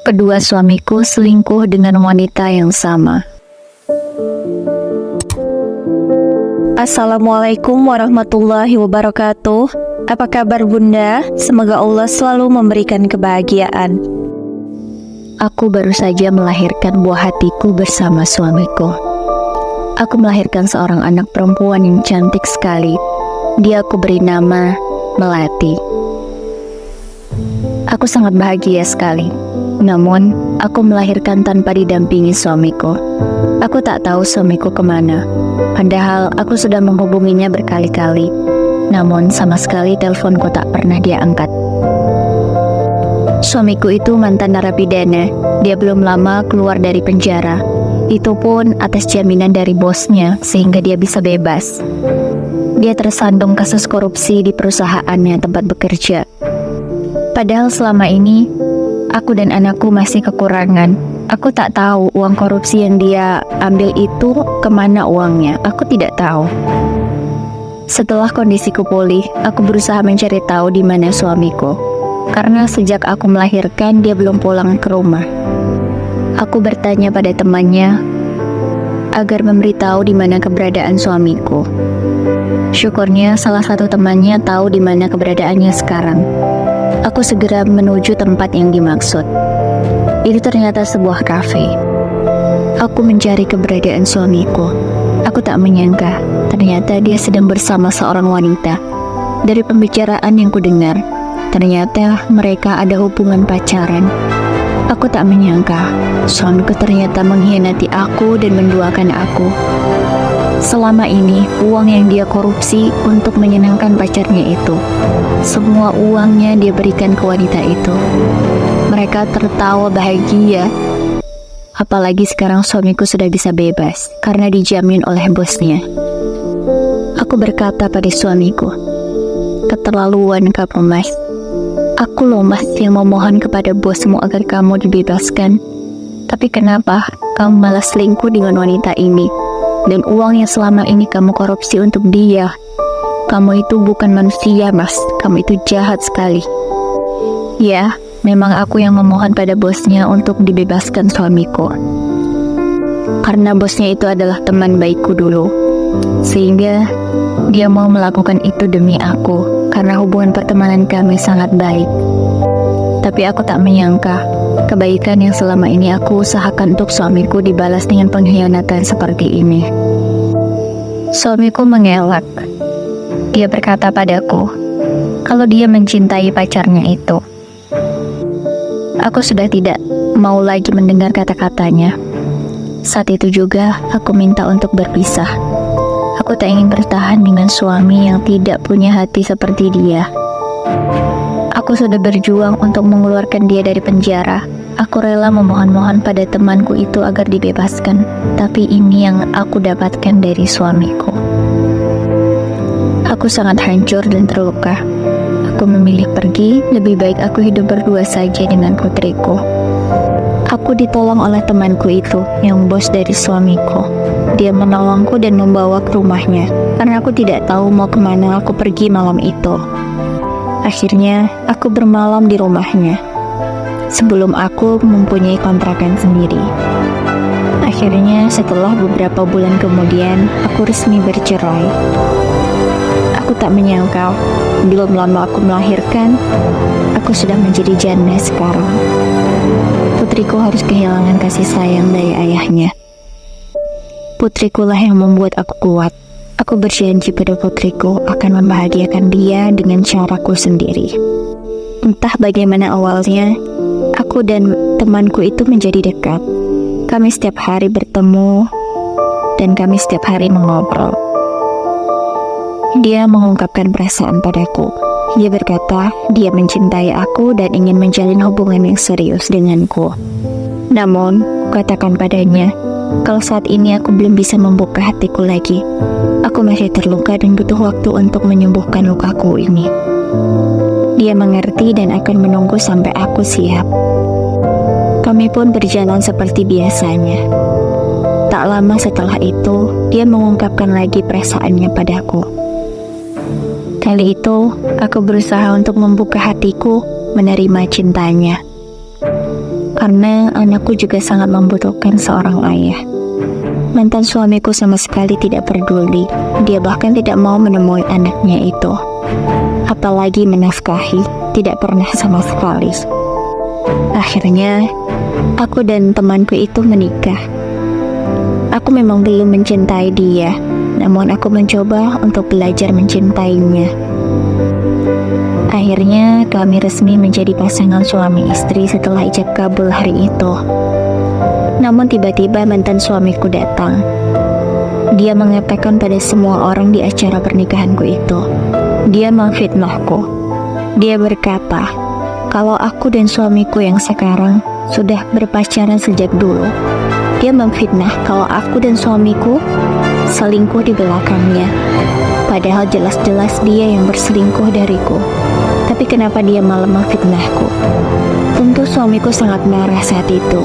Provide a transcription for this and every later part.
Kedua suamiku selingkuh dengan wanita yang sama. Assalamualaikum warahmatullahi wabarakatuh. Apa kabar Bunda? Semoga Allah selalu memberikan kebahagiaan. Aku baru saja melahirkan buah hatiku bersama suamiku. Aku melahirkan seorang anak perempuan yang cantik sekali. Dia aku beri nama Melati. Aku sangat bahagia sekali. Namun, aku melahirkan tanpa didampingi suamiku. Aku tak tahu suamiku kemana. Padahal aku sudah menghubunginya berkali-kali. Namun, sama sekali teleponku tak pernah dia angkat. Suamiku itu mantan narapidana. Dia belum lama keluar dari penjara. Itu pun atas jaminan dari bosnya, sehingga dia bisa bebas. Dia tersandung kasus korupsi di perusahaannya tempat bekerja. Padahal selama ini, aku dan anakku masih kekurangan. Aku tak tahu uang korupsi yang dia ambil itu kemana uangnya. Aku tidak tahu. Setelah kondisiku pulih, aku berusaha mencari tahu di mana suamiku. Karena sejak aku melahirkan, dia belum pulang ke rumah. Aku bertanya pada temannya agar memberitahu di mana keberadaan suamiku. Syukurnya salah satu temannya tahu di mana keberadaannya sekarang. Aku segera menuju tempat yang dimaksud. Itu ternyata sebuah kafe. Aku mencari keberadaan suamiku. Aku tak menyangka, ternyata dia sedang bersama seorang wanita. Dari pembicaraan yang kudengar, ternyata mereka ada hubungan pacaran. Aku tak menyangka, suamiku ternyata mengkhianati aku dan menduakan aku. Selama ini, uang yang dia korupsi untuk menyenangkan pacarnya itu, semua uangnya dia berikan ke wanita itu. Mereka tertawa bahagia. Apalagi sekarang suamiku sudah bisa bebas karena dijamin oleh bosnya. Aku berkata pada suamiku, "Keterlaluan kamu, Mas. Aku loh, Mas, yang memohon kepada bosmu agar kamu dibebaskan. Tapi kenapa kamu malah selingkuh dengan wanita ini? Dan uang yang selama ini kamu korupsi untuk dia. Kamu itu bukan manusia, Mas. Kamu itu jahat sekali." Ya, memang aku yang memohon pada bosnya untuk dibebaskan suamiku. Karena bosnya itu adalah teman baikku dulu. Sehingga dia mau melakukan itu demi aku, karena hubungan pertemanan kami sangat baik. Tapi aku tak menyangka, kebaikan yang selama ini aku usahakan untuk suamiku dibalas dengan pengkhianatan seperti ini. Suamiku mengelak. Dia berkata padaku, kalau dia mencintai pacarnya itu. Aku sudah tidak mau lagi mendengar kata-katanya. Saat itu juga aku minta untuk berpisah. Aku tak ingin bertahan dengan suami yang tidak punya hati seperti dia. Aku sudah berjuang untuk mengeluarkan dia dari penjara. Aku rela memohon-mohon pada temanku itu agar dibebaskan. Tapi ini yang aku dapatkan dari suamiku. Aku sangat hancur dan terluka. Aku memilih pergi, lebih baik aku hidup berdua saja dengan putriku. Aku ditolong oleh temanku itu, yang bos dari suamiku. Dia menolongku dan membawa ke rumahnya, karena aku tidak tahu mau kemana aku pergi malam itu. Akhirnya, aku bermalam di rumahnya, sebelum aku mempunyai kontrakan sendiri. Akhirnya, setelah beberapa bulan kemudian, aku resmi bercerai. Aku tak menyangka, belum lama aku melahirkan, aku sudah menjadi janda sekarang. Putriku harus kehilangan kasih sayang dari ayahnya. Putrikulah yang membuat aku kuat. Aku berjanji pada putriku akan membahagiakan dia dengan caraku sendiri. Entah bagaimana awalnya, aku dan temanku itu menjadi dekat. Kami setiap hari bertemu, dan kami setiap hari mengobrol. Dia mengungkapkan perasaan padaku. Dia berkata, dia mencintai aku dan ingin menjalin hubungan yang serius denganku. Namun, katakan padanya, kalau saat ini aku belum bisa membuka hatiku lagi. Aku masih terluka dan butuh waktu untuk menyembuhkan lukaku ini. Dia mengerti dan akan menunggu sampai aku siap. Kami pun berjalan seperti biasanya. Tak lama setelah itu, dia mengungkapkan lagi perasaannya padaku. Kali itu, aku berusaha untuk membuka hatiku, menerima cintanya. karena anakku juga sangat membutuhkan seorang ayah. Mantan suamiku sama sekali tidak peduli. Dia bahkan tidak mau menemui anaknya itu. Apalagi menafkahi, tidak pernah sama sekali. Akhirnya, aku dan temanku itu menikah. Aku memang belum mencintai dia, namun aku mencoba untuk belajar mencintainya. Akhirnya kami resmi menjadi pasangan suami istri setelah ijab kabul hari itu. Namun tiba-tiba mantan suamiku datang. Dia mengatakan pada semua orang di acara pernikahanku itu, dia memfitnahku. Dia berkata, kalau aku dan suamiku yang sekarang sudah berpacaran sejak dulu. Dia memfitnah kalau aku dan suamiku selingkuh di belakangnya. Padahal jelas-jelas dia yang berselingkuh dariku. Tapi kenapa dia malah memfitnahku? Tentu suamiku sangat marah saat itu.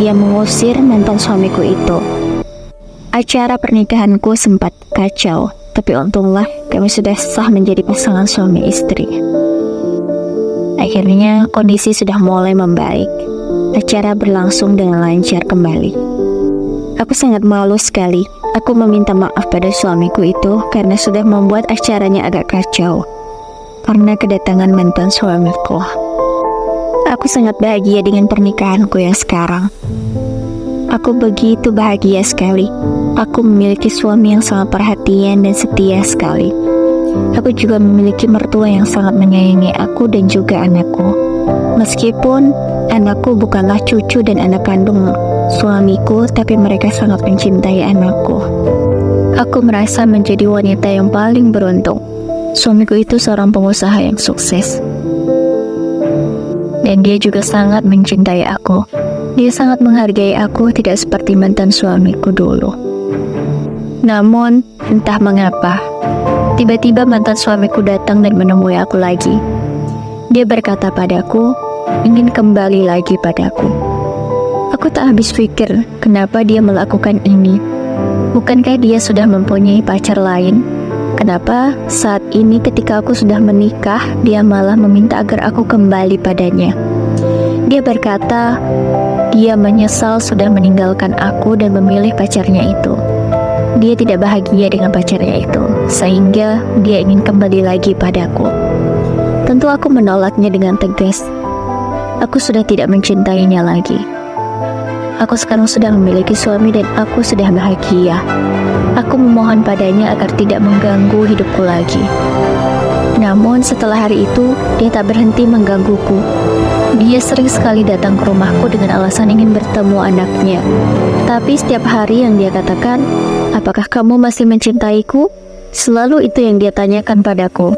Dia mengusir mantan suamiku itu. Acara pernikahanku sempat kacau, tapi untunglah kami sudah sah menjadi pasangan suami istri. Akhirnya kondisi sudah mulai membaik. Acara berlangsung dengan lancar kembali. Aku sangat malu sekali. Aku meminta maaf pada suamiku itu karena sudah membuat acaranya agak kacau karena kedatangan mantan suamiku. Aku sangat bahagia dengan pernikahanku yang sekarang. Aku begitu bahagia sekali. Aku memiliki suami yang sangat perhatian dan setia sekali. Aku juga memiliki mertua yang sangat menyayangi aku dan juga anakku. Meskipun anakku bukanlah cucu dan anak kandung suamiku, tapi mereka sangat mencintai anakku. Aku merasa menjadi wanita yang paling beruntung. Suamiku itu seorang pengusaha yang sukses. Dan dia juga sangat mencintai aku. Dia sangat menghargai aku, tidak seperti mantan suamiku dulu. Namun, entah mengapa, tiba-tiba mantan suamiku datang dan menemui aku lagi. Dia berkata padaku, ingin kembali lagi padaku. Aku tak habis pikir, kenapa dia melakukan ini. Bukankah dia sudah mempunyai pacar lain? Kenapa saat ini ketika aku sudah menikah, dia malah meminta agar aku kembali padanya? Dia berkata, dia menyesal sudah meninggalkan aku dan memilih pacarnya itu. Dia tidak bahagia dengan pacarnya itu, sehingga dia ingin kembali lagi padaku. Tentu aku menolaknya dengan tegas. Aku sudah tidak mencintainya lagi. Aku sekarang sudah memiliki suami dan aku sudah bahagia. Aku memohon padanya agar tidak mengganggu hidupku lagi. Namun setelah hari itu, dia tak berhenti menggangguku. Dia sering sekali datang ke rumahku dengan alasan ingin bertemu anaknya. Tapi setiap hari yang dia katakan, apakah kamu masih mencintaiku? Selalu itu yang dia tanyakan padaku.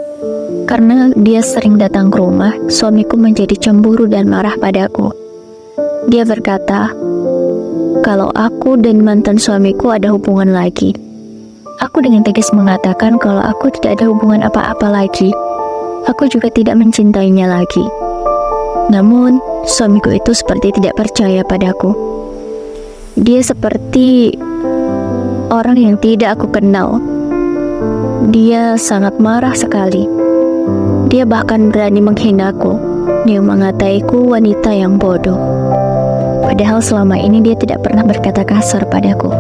Karena dia sering datang ke rumah, suamiku menjadi cemburu dan marah padaku. Dia berkata, kalau aku dan mantan suamiku ada hubungan lagi. Aku dengan tegas mengatakan kalau aku tidak ada hubungan apa-apa lagi. Aku juga tidak mencintainya lagi. Namun, suamiku itu seperti tidak percaya padaku. Dia seperti orang yang tidak aku kenal. Dia sangat marah sekali. Dia bahkan berani menghinaku. Dia mengataiku wanita yang bodoh. Padahal selama ini dia tidak pernah berkata kasar padaku.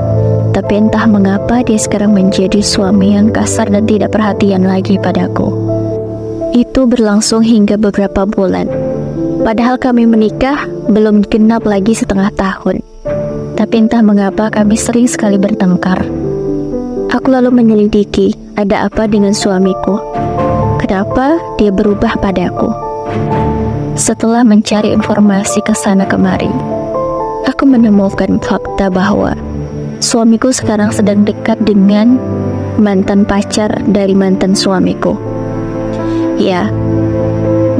Tapi entah mengapa dia sekarang menjadi suami yang kasar dan tidak perhatian lagi padaku. Itu berlangsung hingga beberapa bulan. Padahal kami menikah belum genap lagi setengah tahun. Tapi entah mengapa kami sering sekali bertengkar. Aku lalu menyelidiki ada apa dengan suamiku. Kenapa dia berubah padaku? Setelah mencari informasi ke sana kemari, aku menemukan fakta bahwa suamiku sekarang sedang dekat dengan mantan pacar dari mantan suamiku. Ya,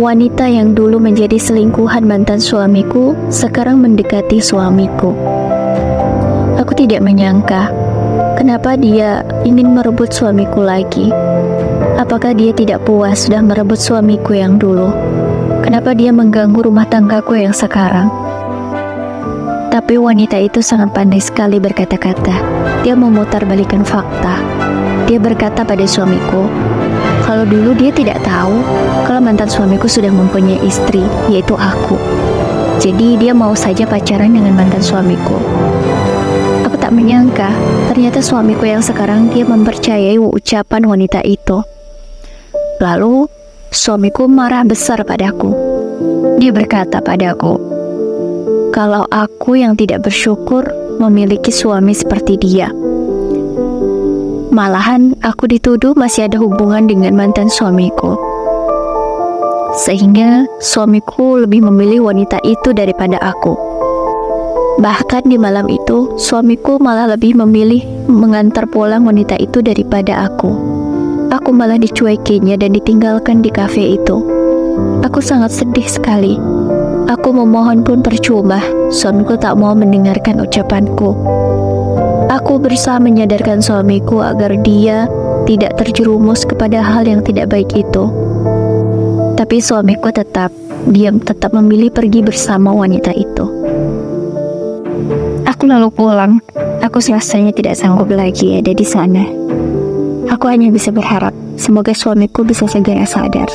wanita yang dulu menjadi selingkuhan mantan suamiku sekarang mendekati suamiku. Aku tidak menyangka kenapa dia ingin merebut suamiku lagi. Apakah dia tidak puas sudah merebut suamiku yang dulu? Kenapa dia mengganggu rumah tanggaku yang sekarang? Tapi wanita itu sangat pandai sekali berkata-kata. Dia memutarbalikkan fakta. Dia berkata pada suamiku, kalau dulu dia tidak tahu kalau mantan suamiku sudah mempunyai istri, yaitu aku. Jadi dia mau saja pacaran dengan mantan suamiku. Aku tak menyangka, ternyata suamiku yang sekarang dia mempercayai ucapan wanita itu. Lalu, suamiku marah besar padaku. Dia berkata padaku, kalau aku yang tidak bersyukur memiliki suami seperti dia. Malahan, aku dituduh masih ada hubungan dengan mantan suamiku. Sehingga, suamiku lebih memilih wanita itu daripada aku. Bahkan di malam itu, suamiku malah lebih memilih mengantar pulang wanita itu daripada aku. Aku malah dicuekinya dan ditinggalkan di kafe itu. Aku sangat sedih sekali. Aku memohon pun percuma, suamiku tak mau mendengarkan ucapanku. Aku berusaha menyadarkan suamiku agar dia tidak terjerumus kepada hal yang tidak baik itu. Tapi suamiku tetap memilih pergi bersama wanita itu. Aku lalu pulang. Aku rasanya tidak sanggup lagi ada di sana. Aku hanya bisa berharap semoga suamiku bisa segera sadar.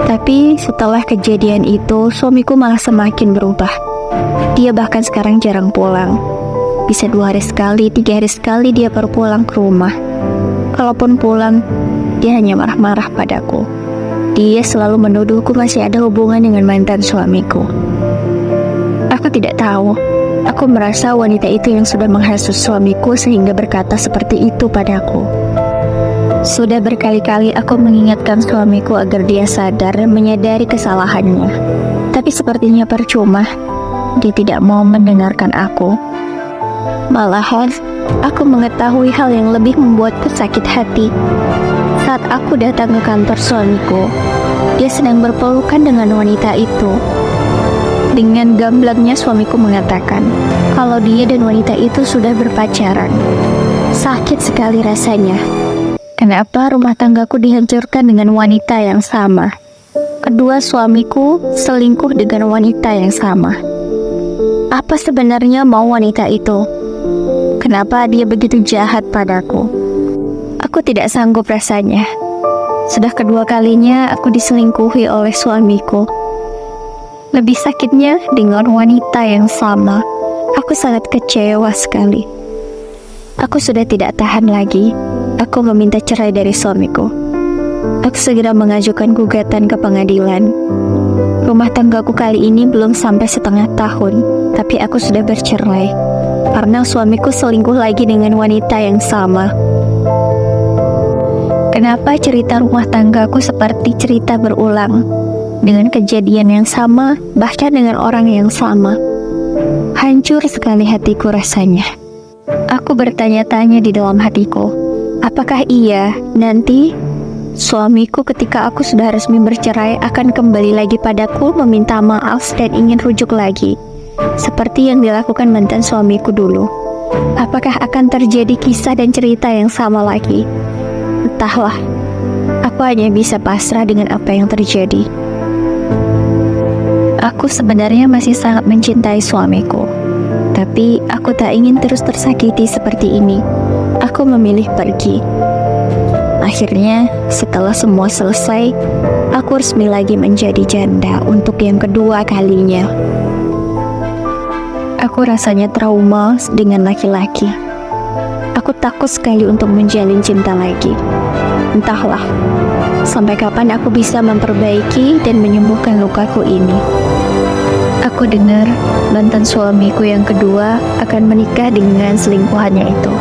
Tapi setelah kejadian itu, suamiku malah semakin berubah. Dia bahkan sekarang jarang pulang. Bisa 2 hari sekali, 3 hari sekali dia baru pulang ke rumah. Kalaupun pulang, dia hanya marah-marah padaku. Dia selalu menuduhku masih ada hubungan dengan mantan suamiku. Aku tidak tahu. Aku merasa wanita itu yang sudah menghasut suamiku sehingga berkata seperti itu padaku. Sudah berkali-kali aku mengingatkan suamiku agar dia sadar dan menyadari kesalahannya. Tapi sepertinya percuma. Dia tidak mau mendengarkan aku. Malahan, aku mengetahui hal yang lebih membuatku sakit hati. Saat aku datang ke kantor suamiku, dia sedang berpelukan dengan wanita itu. Dengan gamblangnya suamiku mengatakan kalau dia dan wanita itu sudah berpacaran. Sakit sekali rasanya. Kenapa rumah tanggaku dihancurkan dengan wanita yang sama? Kedua suamiku selingkuh dengan wanita yang sama. Apa sebenarnya mau wanita itu? Kenapa dia begitu jahat padaku? Aku tidak sanggup rasanya. Sudah kedua kalinya aku diselingkuhi oleh suamiku. Lebih sakitnya dengan wanita yang sama. Aku sangat kecewa sekali. Aku sudah tidak tahan lagi. Aku meminta cerai dari suamiku. Aku segera mengajukan gugatan ke pengadilan. Rumah tanggaku kali ini belum sampai setengah tahun, tapi aku sudah bercerai karena suamiku selingkuh lagi dengan wanita yang sama. Kenapa cerita rumah tanggaku seperti cerita berulang? Dengan kejadian yang sama, bahkan dengan orang yang sama. Hancur sekali hatiku rasanya. Aku bertanya-tanya di dalam hatiku, apakah iya nanti suamiku ketika aku sudah resmi bercerai akan kembali lagi padaku meminta maaf dan ingin rujuk lagi, seperti yang dilakukan mantan suamiku dulu? Apakah akan terjadi kisah dan cerita yang sama lagi? Entahlah, aku hanya bisa pasrah dengan apa yang terjadi. Aku sebenarnya masih sangat mencintai suamiku, tapi aku tak ingin terus tersakiti seperti ini. Aku memilih pergi. Akhirnya, setelah semua selesai, aku resmi lagi menjadi janda untuk yang kedua kalinya. Aku rasanya trauma dengan laki-laki. Aku takut sekali untuk menjalin cinta lagi. Entahlah, sampai kapan aku bisa memperbaiki dan menyembuhkan lukaku ini. Aku dengar mantan suamiku yang kedua akan menikah dengan selingkuhannya itu.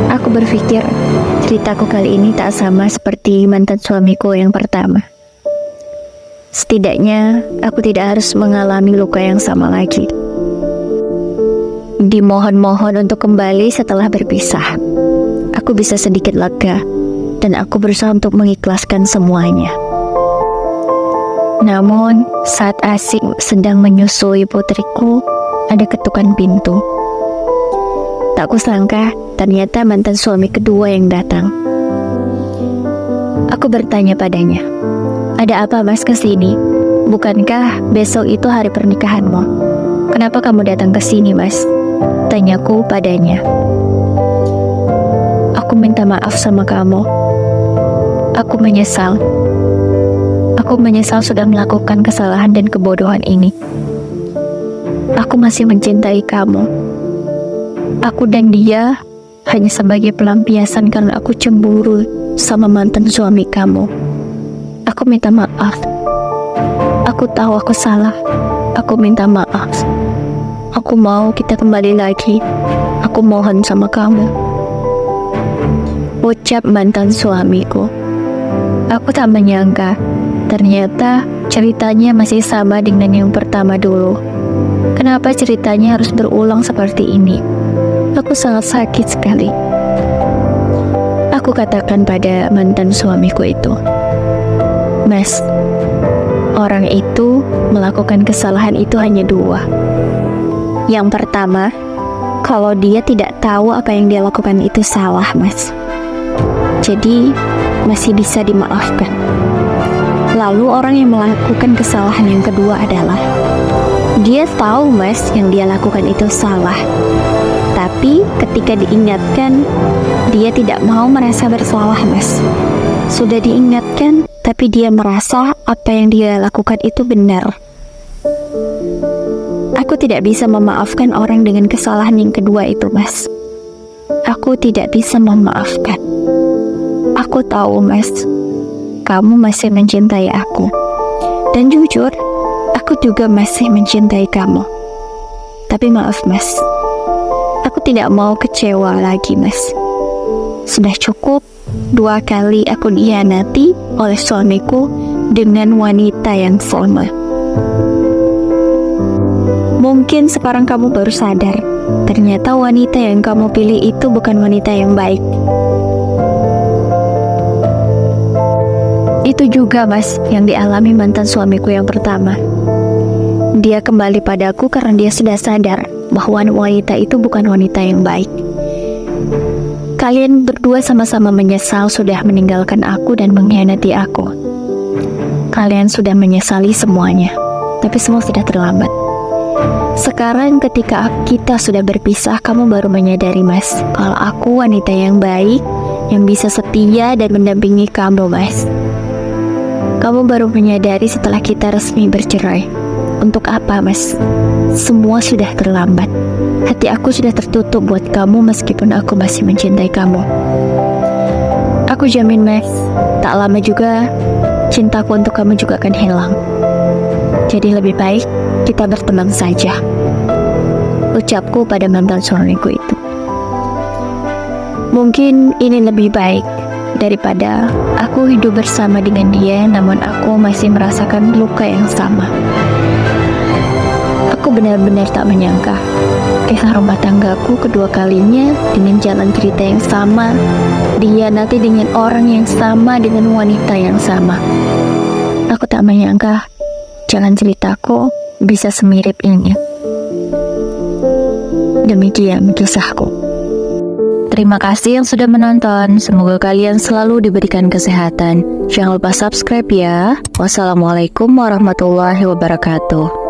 Aku berpikir ceritaku kali ini tak sama seperti mantan suamiku yang pertama. Setidaknya aku tidak harus mengalami luka yang sama lagi. Dimohon-mohon untuk kembali setelah berpisah. Aku bisa sedikit lega dan aku berusaha untuk mengikhlaskan semuanya. Namun, saat Asik sedang menyusui putriku, ada ketukan pintu. Tak kusangka, ternyata mantan suami kedua yang datang. Aku bertanya padanya, "Ada apa mas kesini? Bukankah besok itu hari pernikahanmu? Kenapa kamu datang ke sini mas?" Tanyaku padanya. "Aku minta maaf sama kamu. Aku menyesal. Aku menyesal sudah melakukan kesalahan dan kebodohan ini. Aku masih mencintai kamu. Aku dan dia hanya sebagai pelampiasan karena aku cemburu sama mantan suami kamu. Aku minta maaf. Aku tahu aku salah. Aku minta maaf. Aku mau kita kembali lagi. Aku mohon sama kamu. Ucap mantan suamiku. Aku tak menyangka, ternyata ceritanya masih sama dengan yang pertama dulu. Kenapa ceritanya harus berulang seperti ini? Aku sangat sakit sekali. Aku katakan pada mantan suamiku itu, Mas, orang itu melakukan kesalahan itu hanya dua. Yang pertama, kalau dia tidak tahu apa yang dia lakukan itu salah, Mas. Jadi, masih bisa dimaafkan. Lalu orang yang melakukan kesalahan yang kedua adalah, dia tahu, Mas, yang dia lakukan itu salah. Tapi ketika diingatkan, dia tidak mau merasa bersalah, Mas. Sudah diingatkan, tapi dia merasa apa yang dia lakukan itu benar. Aku tidak bisa memaafkan orang dengan kesalahan yang kedua itu, Mas. Aku tidak bisa memaafkan. Aku tahu, Mas, kamu masih mencintai aku. Dan jujur, aku juga masih mencintai kamu. Tapi maaf, Mas, aku tidak mau kecewa lagi, Mas. Sudah cukup 2 kali aku dikhianati oleh suamiku dengan wanita yang sama. Mungkin sekarang kamu baru sadar, ternyata wanita yang kamu pilih itu bukan wanita yang baik. Itu juga, Mas, yang dialami mantan suamiku yang pertama. Dia kembali padaku karena dia sudah sadar bahwa wanita itu bukan wanita yang baik. Kalian berdua sama-sama menyesal sudah meninggalkan aku dan mengkhianati aku. Kalian sudah menyesali semuanya, tapi semua sudah terlambat. Sekarang ketika kita sudah berpisah, kamu baru menyadari, Mas, kalau aku wanita yang baik, yang bisa setia dan mendampingi kamu, Mas. Kamu baru menyadari setelah kita resmi bercerai. Untuk apa, Mas? Semua sudah terlambat. Hati aku sudah tertutup buat kamu meskipun aku masih mencintai kamu. Aku jamin, Mas, tak lama juga cintaku untuk kamu juga akan hilang. Jadi lebih baik kita berteman saja. Ucapku pada mantan suamiku itu. Mungkin ini lebih baik daripada aku hidup bersama dengan dia namun aku masih merasakan luka yang sama. Aku benar-benar tak menyangka kisah rumah tanggaku kedua kalinya dengan jalan cerita yang sama, dikhianati dengan orang yang sama, dengan wanita yang sama. Aku tak menyangka jalan ceritaku bisa semirip ini. Demikian kisahku. Terima kasih yang sudah menonton. Semoga kalian selalu diberikan kesehatan. Jangan lupa subscribe ya. Wassalamualaikum warahmatullahi wabarakatuh.